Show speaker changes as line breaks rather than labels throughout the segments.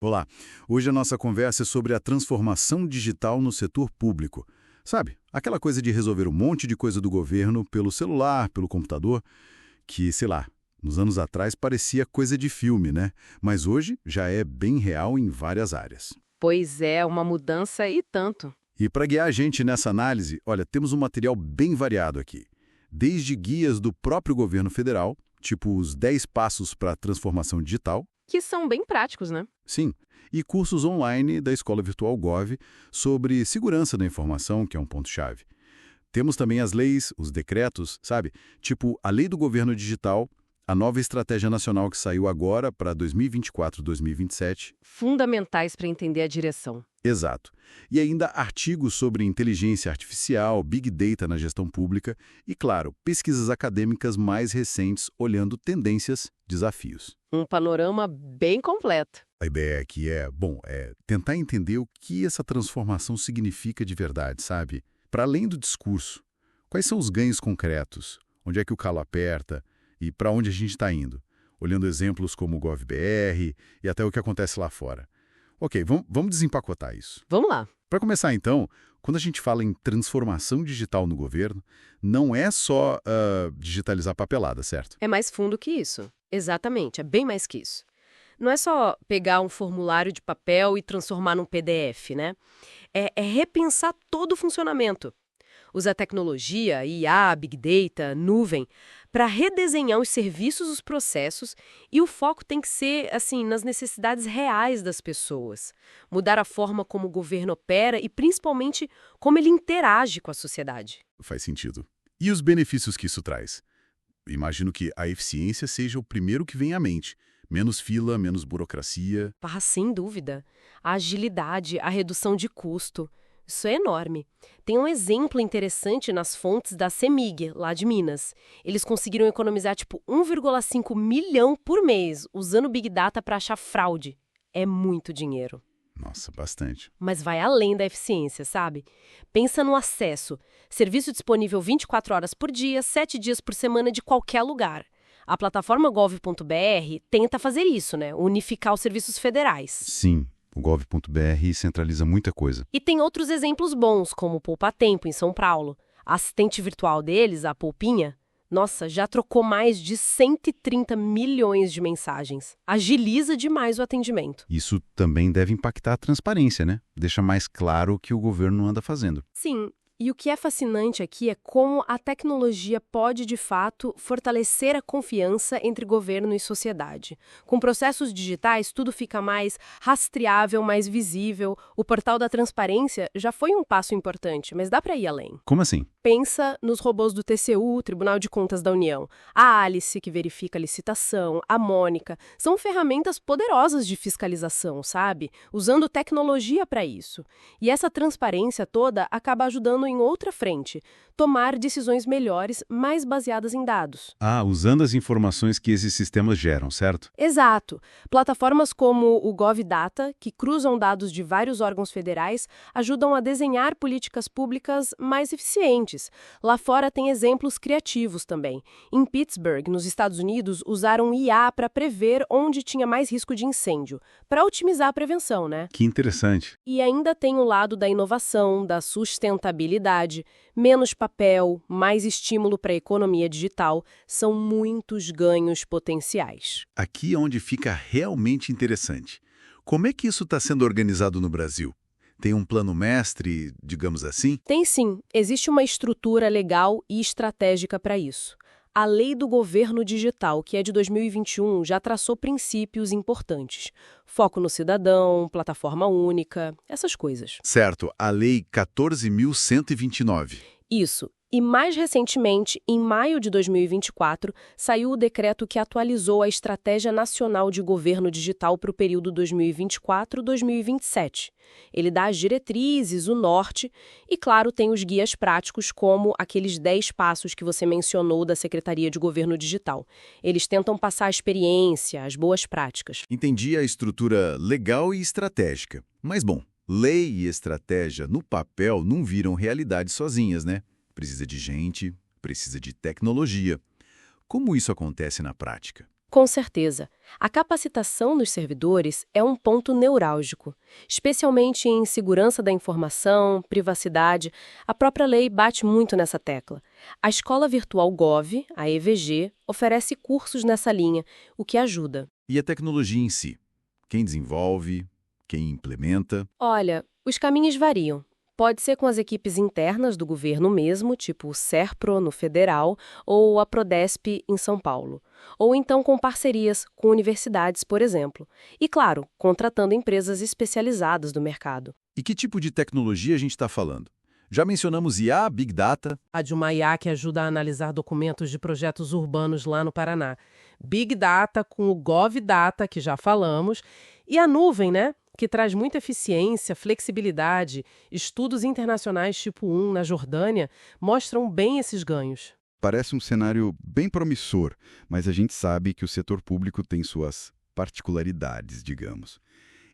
Olá, hoje a nossa conversa é sobre a transformação digital no setor público. Sabe, aquela coisa de resolver um monte de coisa do governo pelo celular, pelo computador, que, sei lá, nos anos atrás parecia coisa de filme, né? Mas hoje já é bem real em várias áreas.
Pois é, uma mudança e tanto.
E para guiar a gente nessa análise, olha, temos um material bem variado aqui. Desde guias do próprio governo federal, tipo os 10 passos para a transformação digital,
Que são bem práticos, né?
sim, e cursos online da Escola Virtual Gov sobre segurança da informação, que é um ponto-chave. Temos também as leis, os decretos, sabe? Tipo a Lei do Governo Digital, a nova estratégia nacional que saiu agora para 2024-2027.
Fundamentais para entender a direção.
Exato. E ainda artigos sobre inteligência artificial, Big Data na gestão pública e, claro, pesquisas acadêmicas mais recentes olhando tendências, desafios.
Um panorama bem completo.
A ideia aqui é tentar entender o que essa transformação significa de verdade, sabe? Para além do discurso, quais são os ganhos concretos? Onde é que o calo aperta? E para onde a gente está indo? Olhando exemplos como o GovBR e até o que acontece lá fora. Ok, vamos desempacotar isso.
Vamos lá.
Para começar, então, quando a gente fala em transformação digital no governo, não é só digitalizar papelada, certo?
É mais fundo que isso. Exatamente, é bem mais que isso. Não é só pegar um formulário de papel e transformar num PDF, né? É repensar todo o funcionamento. Usar tecnologia, IA, Big Data, nuvem, para redesenhar os serviços, os processos, e o foco tem que ser, assim, nas necessidades reais das pessoas. Mudar a forma como o governo opera e, principalmente, como ele interage com a sociedade.
Faz sentido. E os benefícios que isso traz? Imagino que a eficiência seja o primeiro que vem à mente. Menos fila, menos burocracia.
Sem dúvida. A agilidade, a redução de custo. Isso é enorme. Tem um exemplo interessante nas fontes da CEMIG, lá de Minas. Eles conseguiram economizar tipo 1,5 milhão por mês usando Big Data para achar fraude. É muito dinheiro.
Nossa, bastante.
Mas vai além da eficiência, sabe? Pensa no acesso. Serviço disponível 24 horas por dia, 7 dias por semana de qualquer lugar. A plataforma gov.br tenta fazer isso, né? Unificar os serviços federais.
Sim, o gov.br centraliza muita coisa.
E tem outros exemplos bons, como o Poupa Tempo, em São Paulo. A assistente virtual deles, a Poupinha, nossa, já trocou mais de 130 milhões de mensagens. Agiliza demais o atendimento.
Isso também deve impactar a transparência, né? Deixa mais claro o que o governo anda fazendo.
Sim. E o que é fascinante aqui é como a tecnologia pode, de fato, fortalecer a confiança entre governo e sociedade. Com processos digitais, tudo fica mais rastreável, mais visível. O portal da transparência já foi um passo importante, mas dá para ir além.
Como assim?
Pensa nos robôs do TCU, Tribunal de Contas da União. A Alice, que verifica a licitação, a Mônica, são ferramentas poderosas de fiscalização, sabe? Usando tecnologia para isso. E essa transparência toda acaba ajudando em outra frente, tomar decisões melhores, mais baseadas em dados.
Usando as informações que esses sistemas geram, certo?
Exato. Plataformas como o GovData, que cruzam dados de vários órgãos federais, ajudam a desenhar políticas públicas mais eficientes. Lá fora tem exemplos criativos também. Em Pittsburgh, nos Estados Unidos, usaram IA para prever onde tinha mais risco de incêndio, para otimizar a prevenção, né?
Que interessante.
E ainda tem o lado da inovação, da sustentabilidade, menos papel, mais estímulo para a economia digital, são muitos ganhos potenciais.
Aqui é onde fica realmente interessante. Como é que isso está sendo organizado no Brasil? Tem um plano mestre, digamos assim?
Tem sim, existe uma estrutura legal e estratégica para isso. A Lei do Governo Digital, que é de 2021, já traçou princípios importantes. Foco no cidadão, plataforma única, essas coisas.
Certo, a Lei 14.129.
Isso. E mais recentemente, em maio de 2024, saiu o decreto que atualizou a Estratégia Nacional de Governo Digital para o período 2024-2027. Ele dá as diretrizes, o norte e, claro, tem os guias práticos como aqueles 10 passos que você mencionou da Secretaria de Governo Digital. Eles tentam passar a experiência, as boas práticas.
Entendi a estrutura legal e estratégica. Mas, bom, lei e estratégia no papel não viram realidade sozinhas, né? Precisa de gente, precisa de tecnologia. Como isso acontece na prática?
Com certeza. A capacitação dos servidores é um ponto neurálgico, especialmente em segurança da informação, privacidade. A própria lei bate muito nessa tecla. A Escola Virtual Gov, a EVG, oferece cursos nessa linha, o que ajuda.
E a tecnologia em si? Quem desenvolve? Quem implementa?
Olha, os caminhos variam. Pode ser com as equipes internas do governo mesmo, tipo o SERPRO no federal ou a Prodesp em São Paulo. Ou então com parcerias com universidades, por exemplo. E, claro, contratando empresas especializadas do mercado.
E que tipo de tecnologia a gente está falando? Já mencionamos IA, Big Data.
A de uma IA que ajuda a analisar documentos de projetos urbanos lá no Paraná. Big Data com o GovData, que já falamos. E a nuvem, né? Que traz muita eficiência, flexibilidade. Estudos internacionais tipo 1 na Jordânia mostram bem esses ganhos.
Parece um cenário bem promissor, mas a gente sabe que o setor público tem suas particularidades, digamos.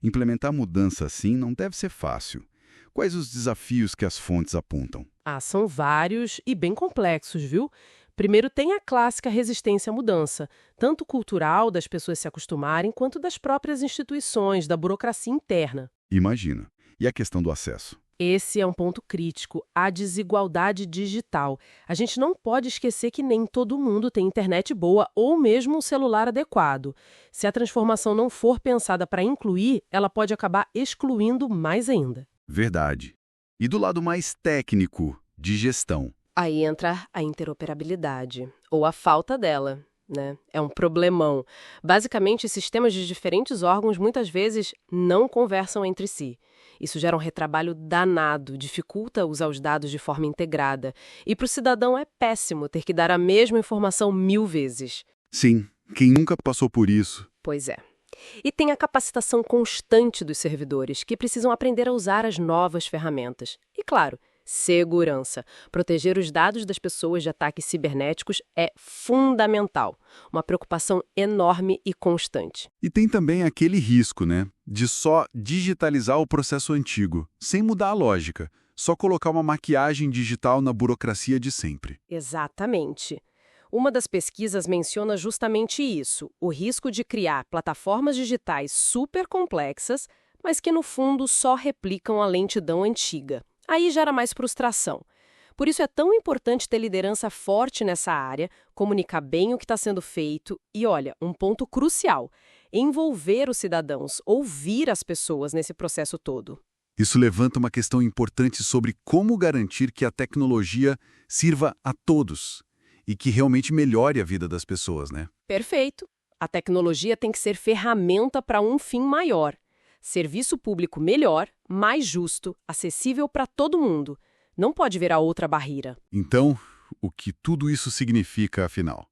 Implementar mudança assim não deve ser fácil. Quais os desafios que as fontes apontam?
São vários e bem complexos, viu? Primeiro tem a clássica resistência à mudança, tanto cultural, das pessoas se acostumarem, quanto das próprias instituições, da burocracia interna.
Imagina. E a questão do acesso?
Esse é um ponto crítico, a desigualdade digital. A gente não pode esquecer que nem todo mundo tem internet boa ou mesmo um celular adequado. Se a transformação não for pensada para incluir, ela pode acabar excluindo mais ainda.
Verdade. E do lado mais técnico, de gestão?
Aí entra a interoperabilidade, ou a falta dela, né? É um problemão. Basicamente, sistemas de diferentes órgãos muitas vezes não conversam entre si. Isso gera um retrabalho danado, dificulta usar os dados de forma integrada. E para o cidadão é péssimo ter que dar a mesma informação 1000 vezes.
Sim, quem nunca passou por isso?
Pois é. E tem a capacitação constante dos servidores, que precisam aprender a usar as novas ferramentas. E, claro, segurança. Proteger os dados das pessoas de ataques cibernéticos é fundamental. Uma preocupação enorme e constante.
E tem também aquele risco, né? De só digitalizar o processo antigo, sem mudar a lógica. Só colocar uma maquiagem digital na burocracia de sempre.
Exatamente. Uma das pesquisas menciona justamente isso, o risco de criar plataformas digitais super complexas, mas que no fundo só replicam a lentidão antiga. Aí gera mais frustração. Por isso é tão importante ter liderança forte nessa área, comunicar bem o que está sendo feito e, olha, um ponto crucial, envolver os cidadãos, ouvir as pessoas nesse processo todo.
Isso levanta uma questão importante sobre como garantir que a tecnologia sirva a todos e que realmente melhore a vida das pessoas, né?
Perfeito. A tecnologia tem que ser ferramenta para um fim maior. Serviço público melhor, mais justo, acessível para todo mundo. Não pode virar outra barreira.
Então, o que tudo isso significa, afinal?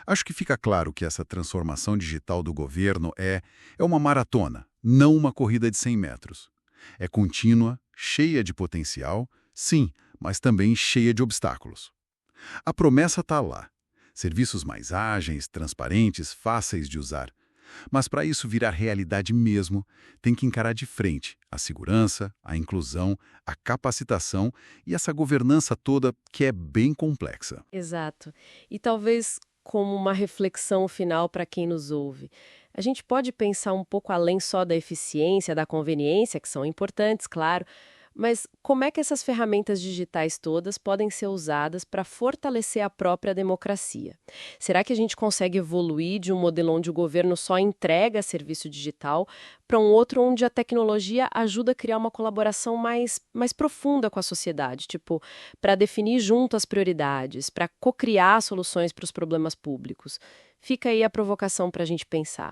Acho que fica claro que essa transformação digital do governo é uma maratona, não uma corrida de 100 metros. É contínua, cheia de potencial, sim, mas também cheia de obstáculos. A promessa está lá. Serviços mais ágeis, transparentes, fáceis de usar. Mas para isso virar realidade mesmo, tem que encarar de frente a segurança, a inclusão, a capacitação e essa governança toda que é bem complexa.
Exato. E talvez como uma reflexão final para quem nos ouve. A gente pode pensar um pouco além só da eficiência, da conveniência, que são importantes, claro, mas como é que essas ferramentas digitais todas podem ser usadas para fortalecer a própria democracia? Será que a gente consegue evoluir de um modelo onde o governo só entrega serviço digital para um outro onde a tecnologia ajuda a criar uma colaboração mais profunda com a sociedade, tipo, para definir junto as prioridades, para co-criar soluções para os problemas públicos? Fica aí a provocação para a gente pensar.